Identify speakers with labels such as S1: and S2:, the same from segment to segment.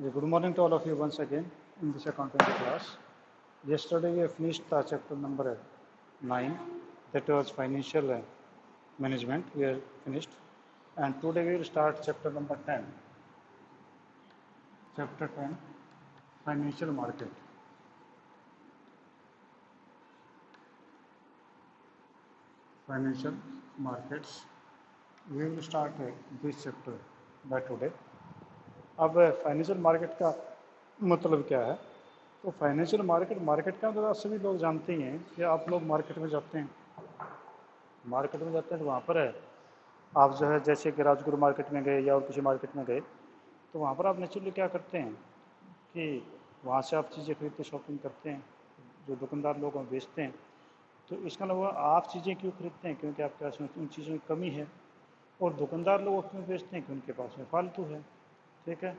S1: Good morning to all of you once again in this accounting class. Yesterday we finished the chapter number 9, that was financial management. We are finished, and today we will start chapter number 10. Chapter 10, financial market. Financial markets. We will start this chapter by today. अब financial market का मतलब क्या है? तो financial market का मतलब सभी लोग जानते ही हैं कि आप लोग मार्केट में जाते हैं तो वहाँ पर है आप जो है जैसे कि राजगुरु मार्केट में गए या और किसी मार्केट में गए तो वहाँ पर आप नेचुरली क्या करते हैं कि वहाँ से आप चीज़ें खरीदते शॉपिंग करते हैं, जो दुकानदार लोग हैं बेचते हैं। तो इसका मतलब आप चीज़ें क्यों खरीदते हैं? क्योंकि आपके पास में उन चीज़ों की कमी है, और दुकानदार लोग क्यों बेचते हैं? कि उनके पास में फालतू है। ठीक है,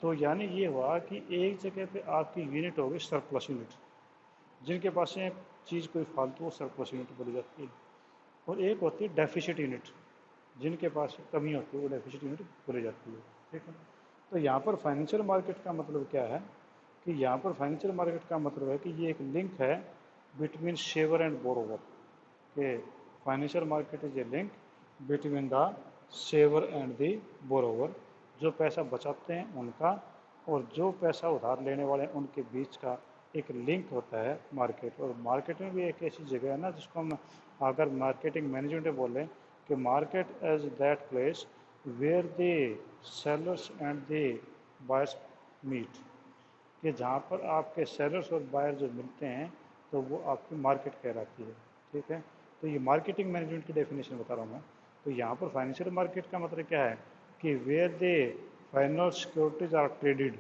S1: तो यानी ये हुआ कि एक जगह पे आपकी यूनिट होगी सरप्लस यूनिट, जिनके पास में चीज़ कोई फालतू सरप्लस यूनिट बोली जाती है, और एक होती है डेफिसिट यूनिट, जिनके पास कमी होती है वो डेफिसिट यूनिट बोली जाती है। ठीक है, तो यहाँ पर फाइनेंशियल मार्केट का मतलब क्या है कि यहाँ पर फाइनेंशियल मार्केट का मतलब है कि ये एक लिंक है बिटवीन सेवर एंड बोरोवर, के financial market is a link between the saver and the borrower, जो पैसा बचाते हैं उनका और जो पैसा उधार लेने वाले हैं उनके बीच का एक लिंक होता है मार्केट। और मार्केट में भी एक ऐसी जगह है ना जिसको हम अगर मार्केटिंग मैनेजमेंट में बोलें कि market as that place where the sellers and the buyers meet, कि जहाँ पर आपके सेलर्स और बायर जो मिलते हैं तो वो आपकी मार्केट कहलाती है। ठीक है, तो ये मार्केटिंग मैनेजमेंट की डेफिनेशन बता रहा हूँ मैं। तो यहाँ पर फाइनेंशियल मार्केट का मतलब क्या है कि where they final securities are traded,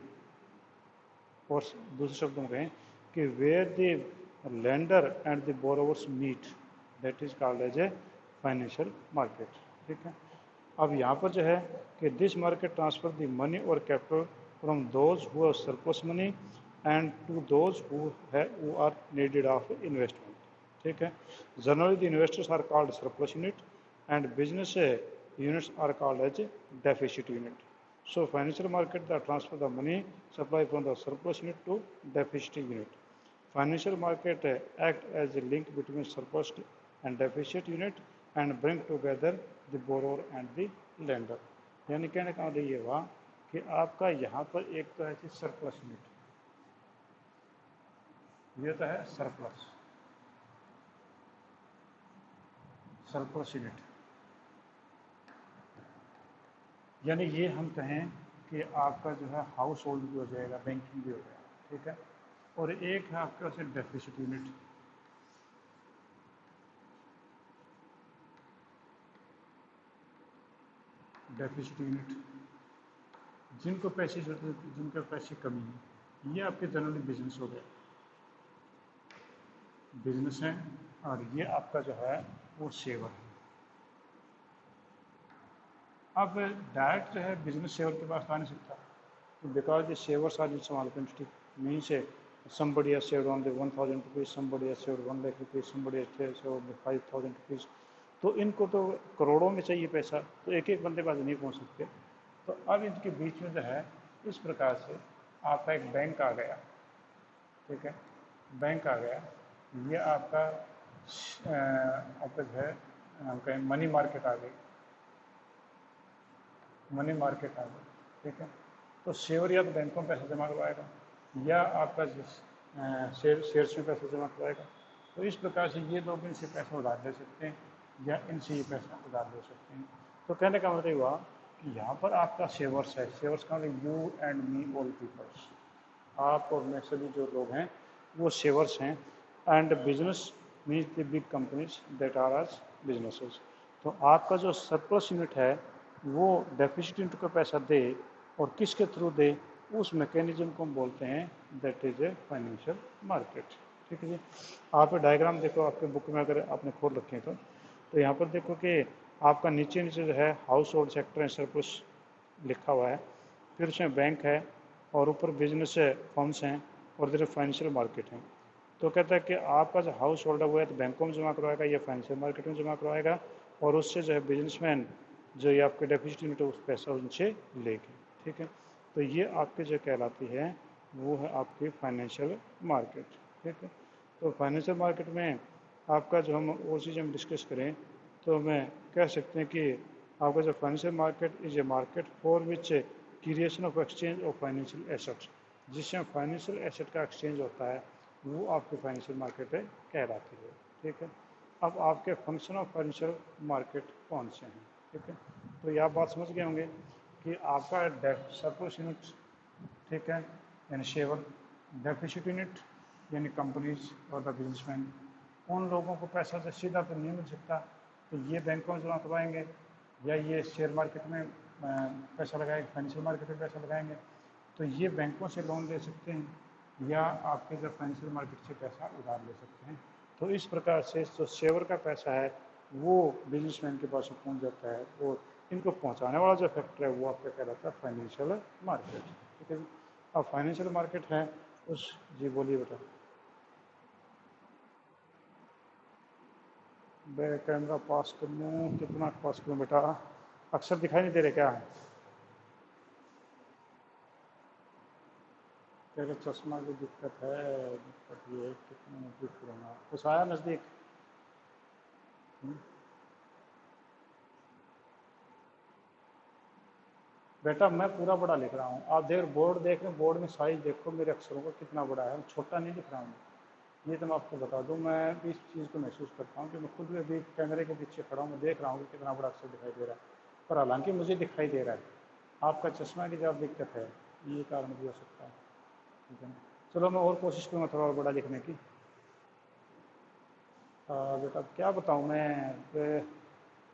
S1: और दूसरे शब्दों में कहें कि where the lender and the borrowers meet, that is called as a financial market. ठीक है, अब यहाँ पर जो है कि this market transfer the money और capital from those who have surplus money and to those who are needed of investment. ठीक है, generally the investors are called surplus unit and business units are called as deficit unit. So financial market that transfer the money supply from the surplus unit to deficit unit. Financial market act as a link between surplus and deficit unit and bring together the borrower and the lender. यानी कहने का मतलब ये हुआ कि आपका यहाँ पर एक तो है कि सरप्लस यूनिट, ये तो है सरप्लस यूनिट, यानी ये हम कहें कि आपका जो है हाउस होल्ड भी हो जाएगा, बैंकिंग भी हो जाएगा। ठीक है, और एक है आपके पास डेफिसिट यूनिट, जिनको पैसे जरूरत है, जिनके पैसे कमी है, ये आपके जनरली बिजनेस हो गया, बिजनेस है, और ये आपका जो है वो सेवर है। अब डायरेक्ट जो है बिजनेस सेवर के पास आ नहीं सकता, तो because the savers are in small quantity, means somebody has saved only 1000 rupees, somebody has saved 1 lakh rupees, somebody has saved 5000 rupees, तो इनको तो करोड़ों में चाहिए पैसा, तो एक एक बंदे पास नहीं पहुंच सकते। तो अब इनके बीच में जो है इस प्रकार से आपका एक बैंक आ गया। ठीक है, बैंक आ गया, ये आपका जो है हम कहें मनी मार्केट आ गई, मनी मार्केट आ गई। ठीक है, तो शेयर या तो बैंकों में पैसा जमा करवाएगा या आपका शेयर्स में पैसा जमा करवाएगा। तो इस प्रकार से ये लोग इनसे पैसा उधार ले सकते हैं या इनसे ये पैसा उधार ले सकते हैं। तो कहने का मतलब हुआ कि यहाँ पर आपका शेवर्स है, शेवर्स का मतलब you and me all peoples, आप और मैं सभी जो लोग हैं वो शेवर्स हैं। And business means the big companies that are as businesses. तो आपका जो सरप्लस यूनिट है वो डेफिसिट यूनिट को पैसा दे, और किसके थ्रू दे, उस मैकेनिज्म को हम बोलते हैं that is a financial market. ठीक है जी, आप डायग्राम देखो आपके बुक में, अगर आपने खोल रखे हैं तो यहाँ पर देखो कि आपका नीचे नीचे जो है house hold sector and surplus लिखा हुआ है, फिर उसमें बैंक है, और ऊपर बिजनेस फर्म्स हैं, और इधर फाइनेंशियल मार्केट हैं। तो कहता है कि आपका जो हाउस होल्ड है वो है तो बैंकों में जमा करवाएगा या फाइनेंशियल मार्केट में जमा करवाएगा, और उससे जो है बिजनेसमैन जो ये आपके डेफिसिट यूनिट है उस पैसा उनसे लेके। ठीक है, तो ये आपके जो कहलाती है वो है आपकी फाइनेंशियल मार्केट। ठीक है, तो फाइनेंशियल मार्केट में आपका जो हम और चीज़ हम डिस्कस करें तो मैं कह सकते हैं कि आपका जो financial market is a market for which creation of exchange of financial assets, जिससे फाइनेंशियल एसेट का एक्सचेंज होता है वो आपकी फाइनेंशियल मार्केट कहलाती है। ठीक है, अब आपके फंक्शन ऑफ फाइनेंशियल मार्केट कौन से हैं? ठीक है, तो ये आप बात समझ गए होंगे कि आपका सरप्लस यूनिट, ठीक है, यानी शेयर, डेफिसिट यूनिट यानी कंपनीज और द बिजनेसमैन, उन लोगों को पैसा तो सीधा तो नहीं मिल सकता, तो ये बैंकों में जमा करवाएंगे या ये शेयर मार्केट में पैसा लगाएंगे, फाइनेंशियल मार्केट में पैसा लगाएंगे, तो ये बैंकों से लोन ले सकते हैं या आपके जो फाइनेंशियल मार्केट से पैसा उधार ले सकते हैं। तो इस प्रकार से जो सेवर का पैसा है वो बिजनेसमैन के पास पहुंच जाता है और इनको पहुंचाने वाला जो फैक्टर है वो आपका कहलाता है फाइनेंशियल मार्केट। ठीक है जी, अब फाइनेंशियल मार्केट है उस, जी बोलिए बेटा। मैं कैमरा पास कर लूँ, कितना पास करूँ बेटा, अक्सर दिखाई नहीं दे रहे क्या? तेरे चश्मा की दिक्कत है, दिक्कत ये है कितना नजदीक करूँगा, कुछ आया नज़दीक? बेटा मैं पूरा बड़ा लिख रहा हूँ, आप देख बोर्ड देख रहे हैं, बोर्ड में साइज देखो मेरे अक्षरों का कितना बड़ा है, छोटा नहीं लिख रहा हूँ। ये तो मैं आपको बता दूँ, मैं भी इस चीज़ को महसूस करता हूँ कि मैं खुद भी अभी कैमरे के पीछे खड़ा हूँ, मैं देख रहा हूँ कि कितना बड़ा अक्षर दिखाई दे रहा है, पर हालांकि मुझे दिखाई दे रहा है। आपका चश्मा की जब दिक्कत है ये कारण भी हो सकता है। ठीक है ना, चलो मैं और कोशिश करूँगा थोड़ा और बड़ा लिखने की। बेटा अब क्या बताऊँ मैं,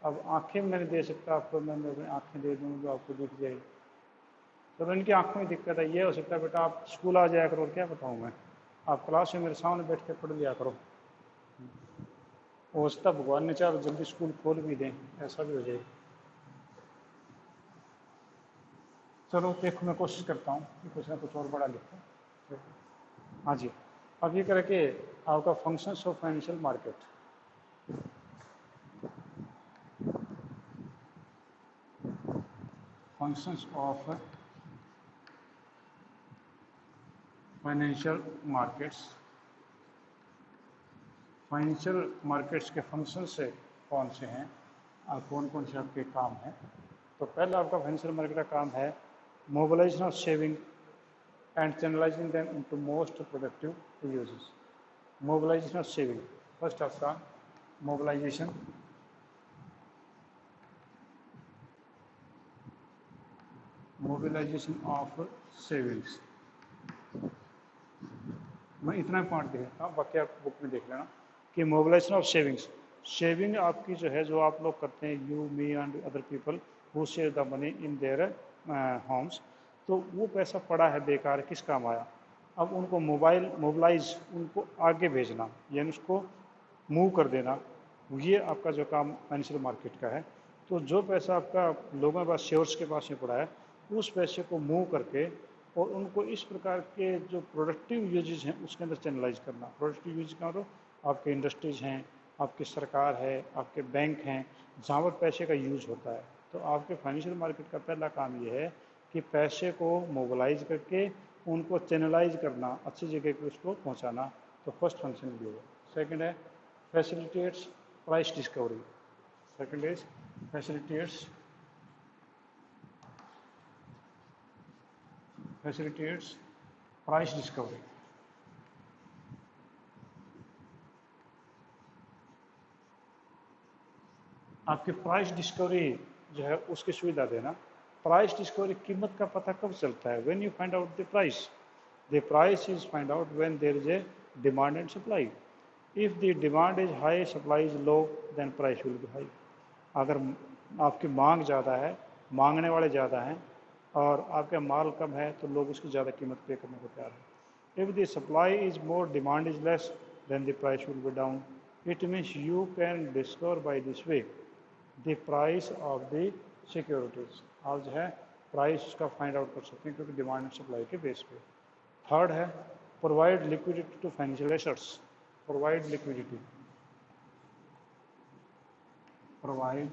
S1: अब आँखें में नहीं दे सकता आपको, मैं अपनी आँखें दे दूँ जो आपको दिख जाए। चलो इनकी आँखों में दिक्कत है, ये हो सकता है बेटा आप स्कूल आ जाया करो, और क्या बताऊँ मैं, आप क्लास में मेरे सामने बैठ के पढ़ लिया करो, हो सकता भगवान ने चाहे जल्दी स्कूल खोल भी दें, ऐसा भी हो जाए। चलो देखो मैं कोशिश करता हूँ कि कुछ ना कुछ और बड़ा लिखूँ। हाँ जी, अब ये करके आपका functions of financial market, functions of financial markets, financial markets के फंक्शन से कौन से हैं और कौन कौन से आपके काम हैं। तो पहला आपका फाइनेंशियल मार्केट का काम है mobilisation of saving and channelising them into most productive uses. Mobilisation of saving, first आपका मोबिलाइजेशन, मोबिलाइजेशन ऑफ सेविंग्स, मैं इतना पॉइंट दे देता हूँ, बाकी आप बुक में देख लेना कि मोबिलाइजेशन ऑफ सेविंग्स, सेविंग आपकी जो है जो आप लोग करते हैं, you me and other people who save the money in their homes, तो वो पैसा पड़ा है बेकार, किस काम आया, अब उनको मोबाइलाइज, उनको आगे भेजना यानी उसको मूव कर देना, ये आपका जो काम फाइनेंशियल मार्केट का है। तो जो पैसा आपका लोगों के पास शेयर्स के पास में पड़ा है उस पैसे को मूव करके और उनको इस प्रकार के जो प्रोडक्टिव यूजेज हैं उसके अंदर चैनलाइज करना। प्रोडक्टिव यूज का मतलब आपके इंडस्ट्रीज हैं, आपकी सरकार है, आपके बैंक हैं, जहाँ पर पैसे का यूज होता है। तो आपके फाइनेंशियल मार्केट का पहला काम ये है कि पैसे को मोबिलाइज करके उनको चैनलाइज करना, अच्छी जगह पे उसको पहुँचाना। तो फर्स्ट फंक्शन ये है। सेकेंड है facilitates price discovery, second is facilitates facilitates price discovery। आपकी प्राइस डिस्कवरी जो है उसकी सुविधा देना। प्राइस डिस्कवरी, कीमत का पता कब चलता है, when you find out the price is find out when there is a demand and supply. If the demand is high, supply is low, then price will be high. अगर आपकी मांग ज़्यादा है, मांगने वाले ज़्यादा हैं और आपका माल कम है तो लोग उसकी ज़्यादा कीमत पे करने को तैयार हैं। If the supply is more, demand is less, then the price will be down. It means you can discover by this way the price of the securities. आप जो है प्राइस उसका फाइंड आउट कर सकते हैं क्योंकि डिमांड एंड सप्लाई के base पे। थर्ड है provide liquidity to financial assets, provide liquidity, provide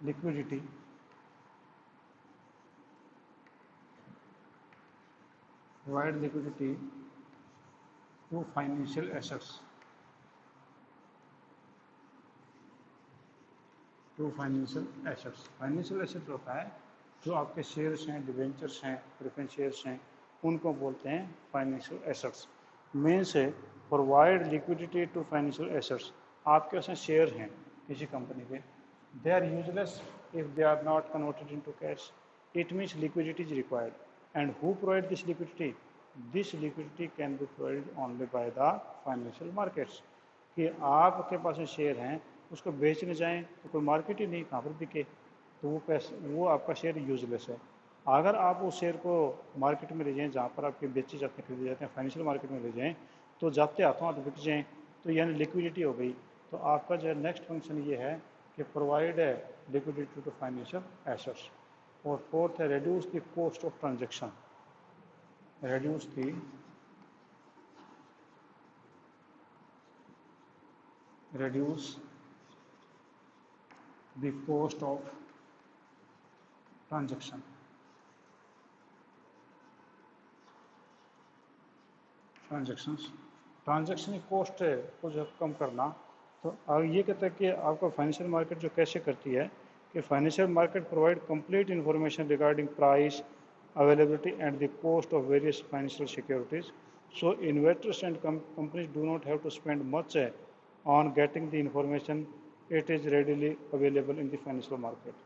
S1: liquidity provide liquidity to financial assets, to financial assets. Financial asset होता है जो आपके शेयर्स हैं, डिवेंचर्स हैं, प्रेफरेंस शेयर्स हैं, उनको बोलते हैं फाइनेंशियल एसेट्स। मेन से provide liquidity to financial assets. आपके उसमें शेयर हैं किसी कंपनी के, they are useless if they are not converted into cash, it means liquidity is required. And who provide this liquidity? This liquidity can be provided only by the financial markets. कि आपके पास में share हैं, उसको बेचने जाएं तो कोई मार्केट ही नहीं, कहाँ पर बिके, तो वो आपका शेयर यूजलेस है। अगर आप उस शेयर को मार्केट में ले जाएं जहाँ पर आपके बेचे जाते हैं, खरीदे जाते हैं, फाइनेंशियल मार्केट में ले जाएं, तो जाते हाथों हाथ बिक जाएं, तो यानी लिक्विडिटी हो गई। तो आपका जो नेक्स्ट फंक्शन ये है कि प्रोवाइड है लिक्विडिटी टू फाइनेंशियल एसेट्स। और फोर्थ है reduce the cost of transaction, reduce the cost of transaction। Transaction की कॉस्ट को जो कम करना। तो ये कहता है कि आपका फाइनेंशियल मार्केट जो कैसे करती है कि financial market provide complete information regarding price, availability and the cost of various financial securities, so investors and companies do not have to spend much on getting the information, it is readily available in the financial market।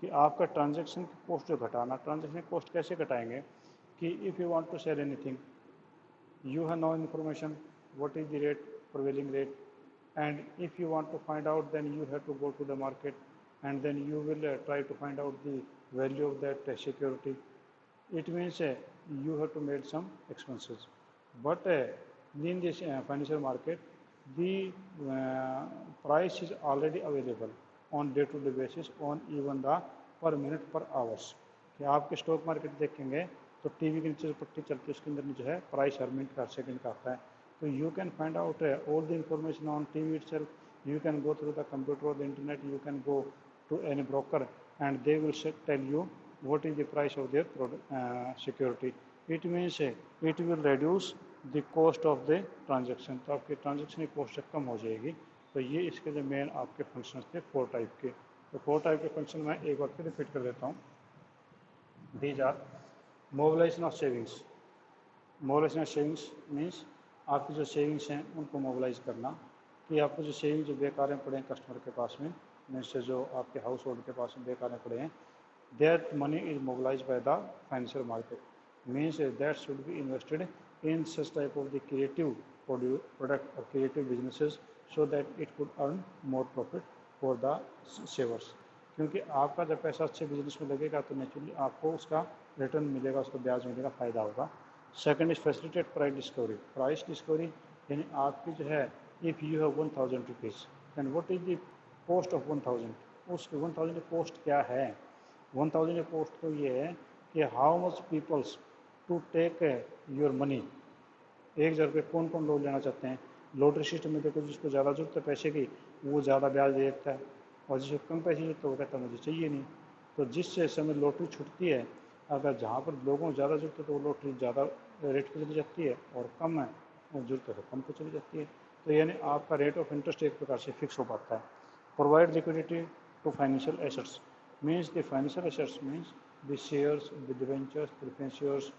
S1: कि आपका transaction की cost जो घटाना, transaction cost कैसे घटाएंगे कि if you want to sell anything, you have no information what is the rate, prevailing rate, and if you want to find out, then you have to go to the market and then you will try to find out the value of that security. It means you have to make some expenses, but in this financial market the price is already available on day to day basis, on even the per minute per hours। कि आपके stock market देखेंगे तो TV के नीचे जो पट्टी चलती है उसके अंदर जो है प्राइस हर मिनट का, हर सेकंड का आता है। तो you can find out all the information on TV itself, you can go through the computer और the internet, you can go to any broker and they will tell you what is the price of their security। it means it will reduce the cost of the transaction। तो आपकी transaction की cost कम हो जाएगी। तो ये इसके जो main आपके फंक्शंस थे 4 टाइप के। तो 4 टाइप के फंक्शन मैं एक बार फिर रिपीट कर देता हूँ। These are mobilisation of savings. Mobilisation of savings means आपकी जो सेविंग्स हैं उनको मोबिलाइज करना, कि आपको जो सेविंग जो बेकार पड़े हैं कस्टमर के पास में, मीन्स जो आपके हाउस होल्ड के पास में बेकार पड़े हैं, that money is mobilized by the financial market, means that should be invested in such type of the creative product or creative businesses so that it could earn more profit for the savers। क्योंकि आपका जब पैसा अच्छे business में लगेगा तो naturally आपको उसका रिटर्न मिलेगा, उसको ब्याज मिलेगा, फ़ायदा होगा। Second is facilitate price discovery. Price discovery यानी आपकी जो है if you have 1000 rupees than what is the cost of 1000, उस 1000 की कॉस्ट क्या है। 1000 की कॉस्ट तो ये है कि how much peoples to take your money. 1000 रुपये कौन कौन लोग लेना चाहते हैं। लॉटरी सिस्टम में देखो, जिसको ज़्यादा जरूरत है पैसे की वो ज़्यादा ब्याज दे देता है, और जिसको कम पैसे जरूरत है वो कहता है मुझे चाहिए नहीं। तो जिस समय लॉटरी छूटती है, अगर जहाँ पर लोगों को ज़्यादा जरूरत है तो वो लॉटरी ज़्यादा रेट पर चली जाती है, और कम है वो जरूरत है तो कम पर चली जाती है। तो यानी आपका रेट ऑफ इंटरेस्ट एक प्रकार से फिक्स हो पाता है। Provide liquidity to financial assets means the financial assets means the shares, the debentures, preference shares,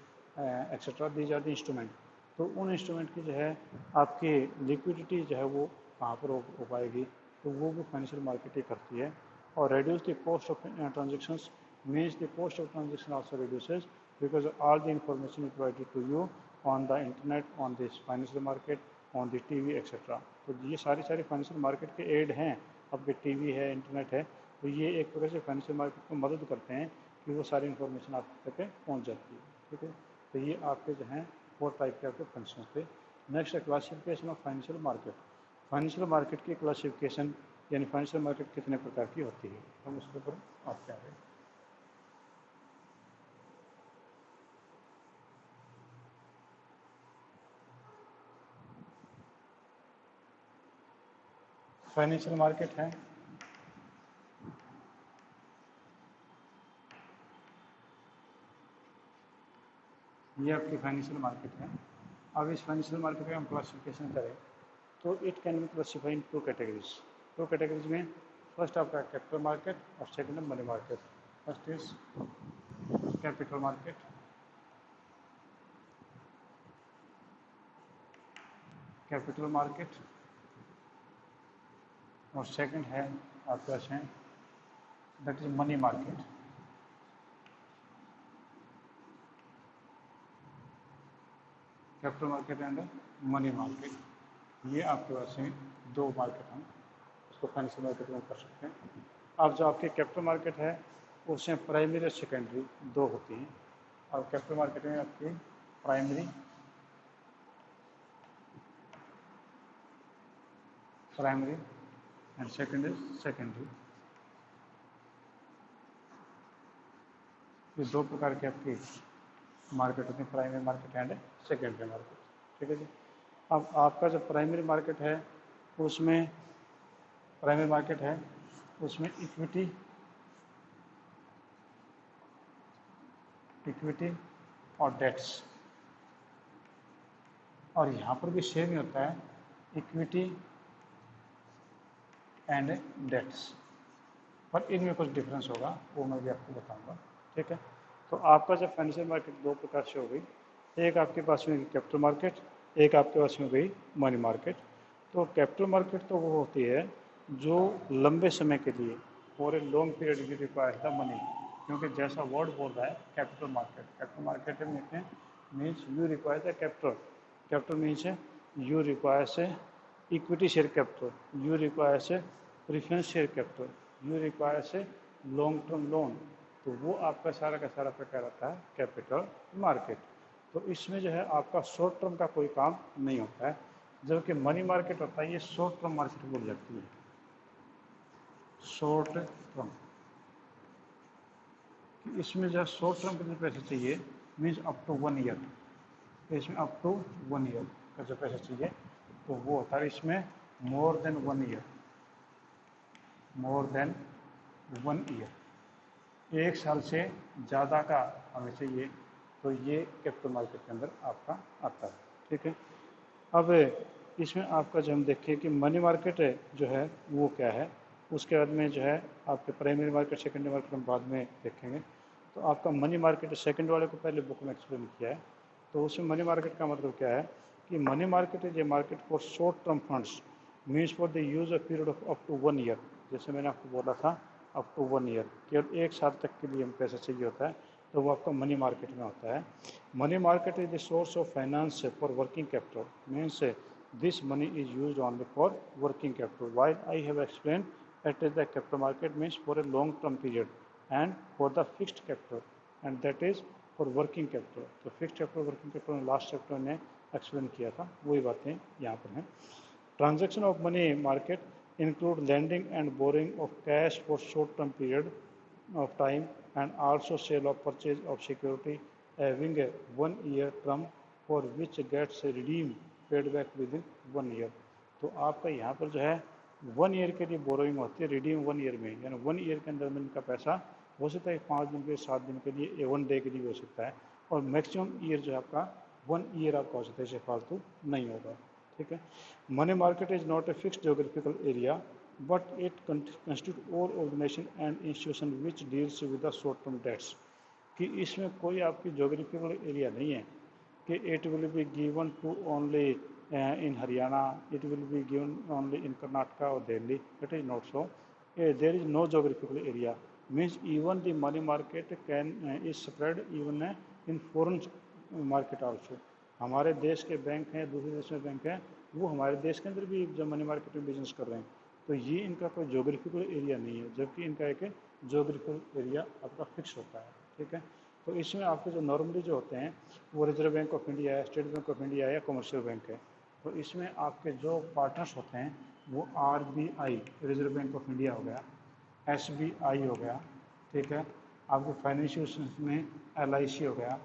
S1: etc. These are the instrument। तो उन इंस्ट्रूमेंट की जो है आपकी लिक्विडिटी जो है वो कहाँ पर हो पाएगी, तो वो भी फाइनेंशियल मार्केट ही करती है। और reduce the cost of transactions means the cost of transaction also reduces because all the information is provided to you on the internet, on this financial market, on the TV etc। तो ये सारी financial market के add हैं। आपके TV है, internet है, तो ये एक प्रकार से फाइनेंशियल मार्केट को मदद करते हैं कि वो सारी इन्फॉर्मेशन आप तक पहुंच जाती है। ठीक है, तो ये आपके जो हैं 4 टाइप के आपके फंक्शन थे। नेक्स्ट है classification of financial market. Financial market की क्लासिफिकेशन यानी फाइनेंशियल मार्केट कितने प्रकार की होती है, हम उसके ऊपर आते हैं। फाइनेंशियल मार्केट है ये आपकी फाइनेंशियल मार्केट है। अब इस फाइनेंशियल मार्केट का हम क्लासिफिकेशन करें तो it can be classify in two categories. Two categories में फर्स्ट आपका कैपिटल मार्केट और सेकंड है money market. First is capital market, capital market, और सेकंड है आपके पास है that is money market. Capital market and money market, ये आपके पास है दो मार्केट हम उसको फाइनेंशियल मार्केट में कर सकते हैं। अब जो आपके कैपिटल मार्केट है उसमें प्राइमरी और सेकेंडरी दो होती हैं। और कैपिटल मार्केट में आपकी प्राइमरी एंड सेकेंडरी, ये दो प्रकार के आपकी मार्केट होती है, primary market and secondary market. ठीक है जी। अब आपका जो प्राइमरी मार्केट है उसमें इक्विटी और डेट्स, और यहाँ पर भी सेम ही होता है, इक्विटी एंड डेट्स, पर इनमें कुछ डिफरेंस होगा, वो मैं भी आपको बताऊंगा। ठीक है। तो आपका जब फाइनेंशियल मार्केट दो प्रकार से हो गई, एक आपके पास में कैपिटल मार्केट, एक आपके पास में गई मनी मार्केट। तो कैपिटल मार्केट तो वो होती है जो लंबे समय के लिए for a long period you require the money, क्योंकि जैसा वर्ड बोल रहा है capital market means you require the capital. Capital means you require say equity share capital, you require say preference share capital, you require say long term loan. तो वो आपका सारा का सारा प्रकार आता है कैपिटल मार्केट। तो इसमें जो है आपका शॉर्ट टर्म का कोई काम नहीं होता है, जबकि मनी मार्केट होता है ये शॉर्ट टर्म मार्केट बोल जाती है। शॉर्ट टर्म, इसमें जो है शॉर्ट टर्म के लिए पैसे चाहिए मीन्स अप टू 1 ईयर, इसमें अप टू 1 ईयर का जो पैसा चाहिए तो वो होता है इसमें मोर देन 1 ईयर, एक साल से ज़्यादा का हमें चाहिए, तो ये कैपिटल मार्केट के अंदर आपका आता है। ठीक है। अब इसमें आपका जो हम देखें कि मनी मार्केट है जो है वो क्या है, उसके बाद में जो है आपके प्राइमरी मार्केट सेकेंडरी मार्केट हम बाद में देखेंगे। तो आपका मनी मार्केट सेकंड वाले को पहले बुक में एक्सप्लेन किया है। तो उसमें मनी मार्केट का मतलब क्या है कि money market is a market for short term funds, means for the use of period of up to 1 year. जैसे मैंने आपको बोला था अप टू 1 ईयर, केवल एक साल तक के लिए हम पैसा चाहिए होता है, तो वो आपका मनी मार्केट में होता है। Money market is the source of finance for working capital, means this money is used only for working capital, while I have explained it is the capital market means for a long term period and for the fixed capital, and that is for working capital। तो fixed capital working capital में last chapter ने explain किया था, वही बातें यहाँ पर हैं। Transaction of money market include lending and borrowing of cash for short term period of time and also sale of purchase of security having a 1 year term for which gets redeemed paid back with in 1 year. तो आपका यहाँ पर जो है 1 year के लिए borrowing होती है, रिडीम 1 ईयर में, यानी 1 ईयर के अंदर में इनका पैसा हो सकता है 5 दिन के 7 दिन के लिए, 1 डे के लिए हो सकता है, और मैक्सिमम ईयर जो है आपका 1 ईयर आपका हो सकता है, इसे फालतू नहीं होगा। ठीक है। Money market is not a fixed geographical area but it constitute all organisation and institution which deals with the short term debts, कि इसमें कोई आपकी जोग्राफिकल एरिया नहीं है कि it will be given to only in Haryana, it will be given only in Karnataka or Delhi. It is not so. There is no geographical area. Means even the money market can is spread even in foreign market also. हमारे देश के bank हैं, दूसरे देश में bank हैं, वो हमारे देश के अंदर भी जो मनी मार्केट में बिजनेस कर रहे हैं, तो ये इनका कोई जोग्राफिकल एरिया नहीं है, जबकि इनका एक जोग्राफिकल एरिया आपका फिक्स होता है। ठीक है। तो इसमें आपके जो नॉर्मली जो होते हैं वो रिजर्व बैंक ऑफ इंडिया है, स्टेट बैंक ऑफ इंडिया है या कमर्शियल बैंक है। तो इसमें आपके जो पार्टनर्स होते हैं वो RBI reserve bank of India हो गया, SBI हो गया, ठीक है, आपके फाइनेंशियल में LIC हो गया,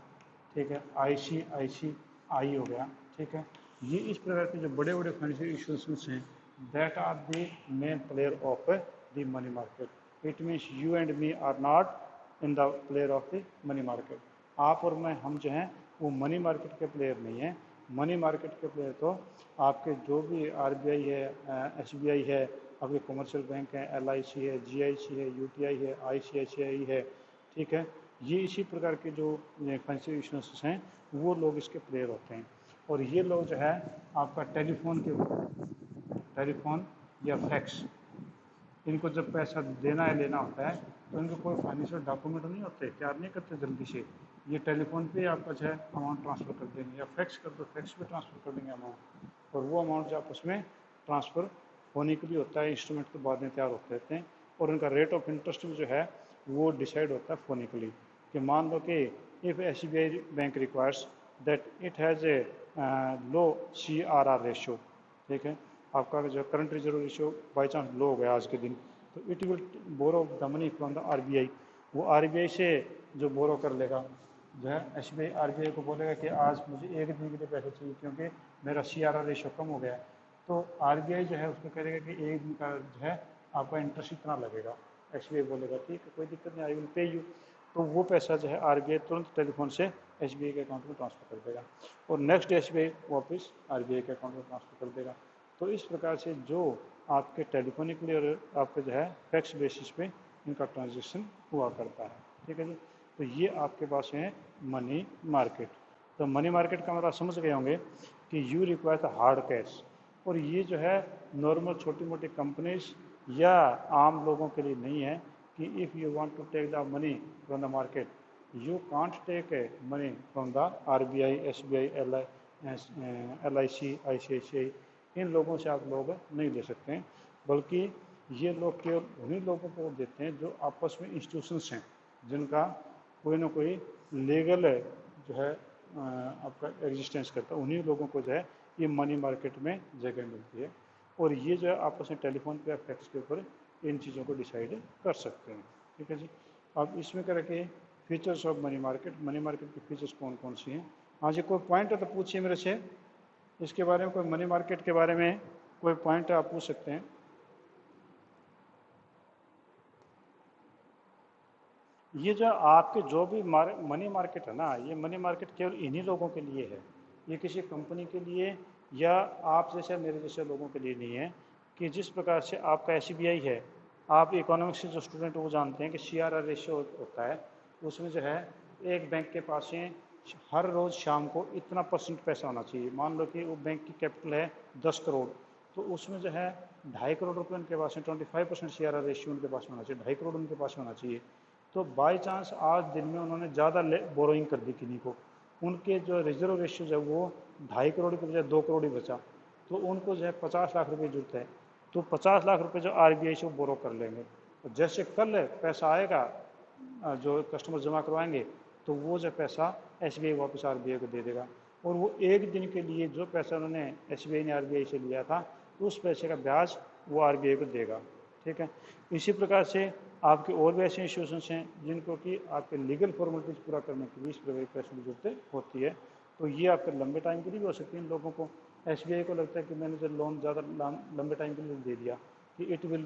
S1: ठीक है, ICICI हो गया, ठीक है। ये इस प्रकार के जो बड़े बड़े फाइनेंशियल इंस्टीट्यूशंस हैं that are the main player of the money market. It means you and me are not in the player of the money market. आप और मैं हम जो हैं वो मनी मार्केट के प्लेयर नहीं है। मनी मार्केट के प्लेयर तो आपके जो भी आरबीआई है, एसबीआई है, आपके कमर्शियल बैंक हैं, एलआईसी है, जीआईसी है, यूटीआई है, आईसीआईसीआई है, ठीक है। ये इसी प्रकार के जो फाइनेंशियल इंस्टीट्यूशंस हैं वो लोग इसके प्लेयर होते हैं। और ये लोग जो है आपका टेलीफोन के टेलीफोन या फैक्स, इनको जब पैसा देना है लेना होता है तो इनको कोई फाइनेंशियल डॉक्यूमेंट नहीं होते, तैयार नहीं करते जल्दी से। ये टेलीफोन पे आपका जो है अमाउंट ट्रांसफ़र कर देंगे, या फैक्स कर दो, फैक्स पे ट्रांसफ़र कर देंगे अमाउंट। और वो अमाउंट जो आपस में ट्रांसफ़र होने के लिए होता है, इंस्ट्रूमेंट के बाद में तैयार होते रहते हैं। और उनका रेट ऑफ इंटरेस्ट भी जो है वो डिसाइड होता है फोनिकली, कि मान लो कि if S B I bank requires that it has a low CRR ratio, ठीक है, आपका जो current reserve ratio by chance low हो गया आज के दिन, तो it will borrow the money from the RBI. वो आरबीआई से जो बोरो कर लेगा, जो है एसबीआई आरबीआई को बोलेगा कि आज मुझे एक दिन के लिए पैसे चाहिए क्योंकि मेरा CRR रेशियो कम हो गया है। तो आरबीआई जो है उसको कहेगा कि एक दिन का जो है आपका इंटरेस्ट इतना लगेगा। एसबीआई बोलेगा ठीक है, कोई दिक्कत नहीं, आई विल पे यू। तो वो पैसा जो है आरबीआई तुरंत टेलीफोन से एसबीआई के अकाउंट में ट्रांसफ़र कर देगा, और नेक्स्ट डे एसबीआई वापस आरबीआई के अकाउंट में ट्रांसफ़र कर देगा। तो इस प्रकार से जो आपके टेलीफोनिकली और आपके जो है फैक्स बेसिस पे इनका ट्रांजेक्शन हुआ करता है, ठीक है जी। तो ये आपके पास है मनी मार्केट। तो मनी मार्केट का मतलब आप समझ गए होंगे कि you require the hard cash. और ये जो है नॉर्मल छोटी मोटी कंपनीज या आम लोगों के लिए नहीं है, कि if you want to take the money from the market, you can't take a money from the RBI, SBI, LIC, ICICI. इन लोगों से आप लोग नहीं ले सकते हैं, बल्कि ये लोग केवल उन्हीं लोगों को देते हैं जो आपस में इंस्टीट्यूशंस हैं, जिनका कोई ना कोई लीगल जो है आपका एग्जिस्टेंस करता है, उन्हीं लोगों को जो है ये मनी मार्केट में जगह मिलती है। और ये जो है आपस में टेलीफोन पे या फैक्स के ऊपर इन चीज़ों को डिसाइड कर सकते हैं, ठीक है जी। अब इसमें करके फीचर्स ऑफ मनी मार्केट के फीचर्स कौन कौन सी हैं। हाँ जी, कोई पॉइंट है तो पूछिए मेरे से इसके बारे में, कोई मनी मार्केट के बारे में कोई पॉइंट आप पूछ सकते हैं। ये जो आपके जो भी मनी मार्केट है ना, ये मनी मार्केट केवल इन्हीं लोगों के लिए है, ये किसी कंपनी के लिए या आप जैसे मेरे जैसे लोगों के लिए नहीं है। कि जिस प्रकार से आपका एसबीआई है, आप इकोनॉमिक्स से जो स्टूडेंट वो जानते हैं कि CRR रेशियो होता है, उसमें जो है एक बैंक के पास में हर रोज़ शाम को इतना परसेंट पैसा होना चाहिए। मान लो कि वो बैंक की कैपिटल है 10 करोड़, तो उसमें जो है 2.5 करोड़ रुपये उनके पास में 25% CRR रेशियो उनके पास में होना चाहिए, 2.5 करोड़ उनके पास में होना चाहिए। तो बाई चांस आज दिन में उन्होंने ज़्यादा बोरोइंग कर दी किन्हीं को, उनके जो रिजर्व रेशियो है वो 2.5 करोड़ के बजाय 2 करोड़ ही बचा, तो उनको जो है 50 लाख रुपये की जरूरत है। तो 50 लाख रुपये जो आरबीआई से वो बोरो कर लेंगे, तो जैसे कल पैसा आएगा जो कस्टमर जमा करवाएंगे, तो वो जो पैसा एसबीआई वापस आरबीआई को दे देगा। और वो एक दिन के लिए जो पैसा उन्होंने एसबीआई ने आरबीआई से लिया था, तो उस पैसे का ब्याज वो आरबीआई को देगा, ठीक है। इसी प्रकार से आपके और भी ऐसे इंस्टीट्यूशंस हैं जिनको कि आपके लीगल फॉर्मेलिटीज पूरा करने के लिए इस प्रकार की पैसों की जरूरत होती है। तो ये आपके लंबे टाइम के लिए भी हो सकती है। इन लोगों को एसबीआई को लगता है कि मैंने जो लोन ज़्यादा लंबे टाइम के लिए दे दिया, कि इट विल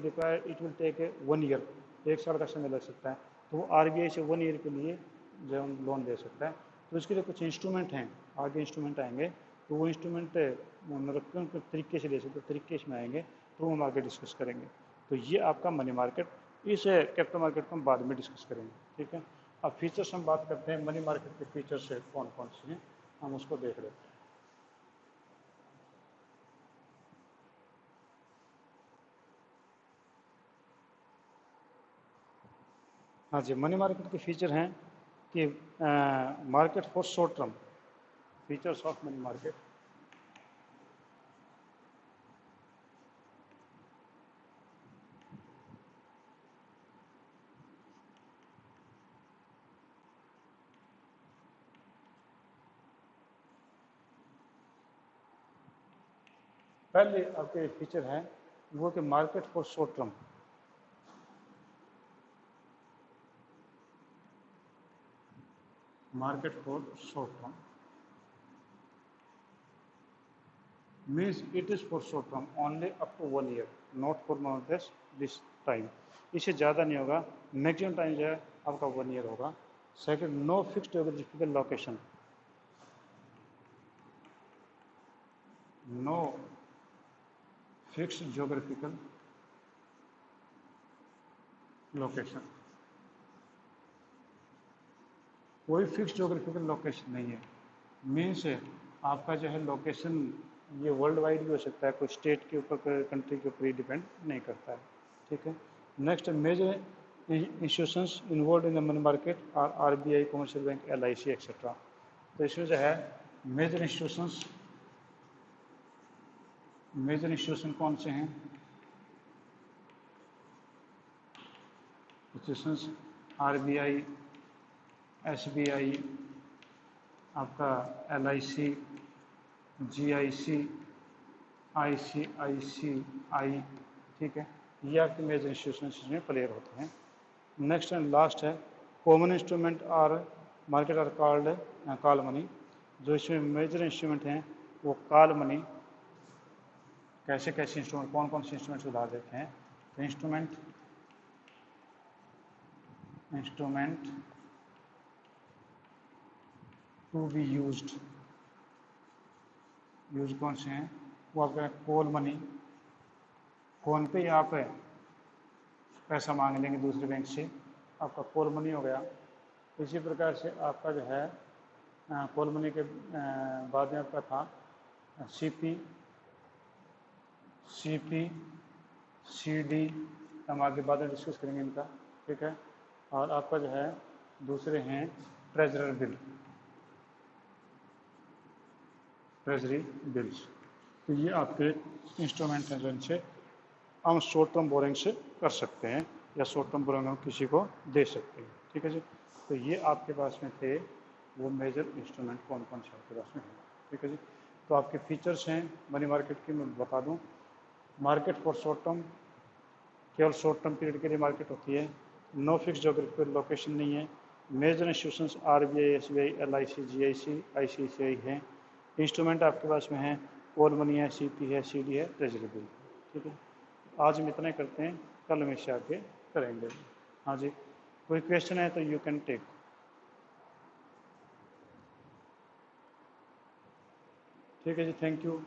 S1: टेक 1 ईयर, 1 साल का समय लग सकता है, तो वो आरबीआई से 1 ईयर के लिए जो हम लोन दे सकता है। तो इसके लिए कुछ इंस्ट्रूमेंट हैं, आगे इंस्ट्रूमेंट आएंगे, तो वो इंस्ट्रूमेंट मतलब तरीके से ले सकते, तरीके इसमें आएंगे, तो वो हम आगे डिस्कस करेंगे। तो ये आपका मनी मार्केट, इस कैपिटल मार्केट को हम बाद में डिस्कस करेंगे, ठीक है। अब फीचर्स हम बात करते हैं, मनी मार्केट के फीचर्स कौन कौन से हैं, हम उसको देख लेते हैं। हाँ जी, मनी मार्केट के फीचर हैं कि market for short term, features of money market. पहले आपके फीचर हैं वो कि market for short term, market for short term means it is for short term only up to 1 year, not for more than this time. इससे ज़्यादा नहीं होगा, maximum time जो है आपका 1 ईयर होगा। Second, no fixed geographical location, no fixed geographical location, कोई fix geographical location नहीं है। मीन्स आपका जो है लोकेशन ये वर्ल्ड वाइड भी हो सकता है, कोई स्टेट के ऊपर कंट्री के ऊपर ही डिपेंड नहीं करता है। ठीक है। Next major institutions involve in the money market are RBI, commercial bank, LIC etcetera. तो इसमें जो है मेजर इंस्टीट्यूशन कौन से हैं? इंस्टीट्यूशंस आरबीआई, एसबीआई, आपका एलआईसी, जीआईसी, आईसीआईसीआई। ठीक है, ये आपके मेजर इंस्टीट्यूशन इसमें प्लेयर होते हैं। Next and last is common instrument are market are called call money. जो इसमें मेजर इंस्ट्रूमेंट हैं वो कॉल मनी। कैसे कैसे इंस्ट्रूमेंट, कौन कौन से इंस्ट्रूमेंट्स उधार देते हैं? तो इंस्ट्रूमेंट टू बी यूज कौन से हैं? वो आपका कॉल मनी, फ़ोन पे ही आप पैसा मांग लेंगे दूसरे बैंक से, आपका कॉल मनी हो गया। इसी प्रकार से आपका जो है कॉल मनी के बाद में आपका था सीपी, सीडी, हम आगे बाद में डिस्कस करेंगे इनका। ठीक है। और आपका जो है दूसरे हैं ट्रेजरी बिल्स। तो ये आपके इंस्ट्रूमेंट हैं जो इनसे हम शॉर्ट टर्म बोरिंग से कर सकते हैं या शॉर्ट टर्म बोरिंग हम किसी को दे सकते हैं। ठीक है जी। तो ये आपके पास में थे वो मेजर इंस्ट्रूमेंट कौन कौन से आपके पास में हैं। ठीक है जी। तो आपके फीचर्स हैं मनी मार्केट की, मैं बता दूं। मार्केट फॉर शॉर्ट टर्म, केवल शॉर्ट टर्म पीरियड के लिए मार्केट होती है। नो फिक्स जोग्राफिकल लोकेशन नहीं है। Major institutions RBI, SBI, LIC, GIC, ICICI हैं। इंस्ट्रूमेंट आपके पास में है कॉल मनी है, सीपी है, सीडी है, ट्रेजरी बिल। ठीक है। आज हम इतना ही करते हैं, कल हम इससे आगे करेंगे। हाँ जी, कोई क्वेश्चन है तो यू कैन टेक। ठीक है जी, थैंक यू।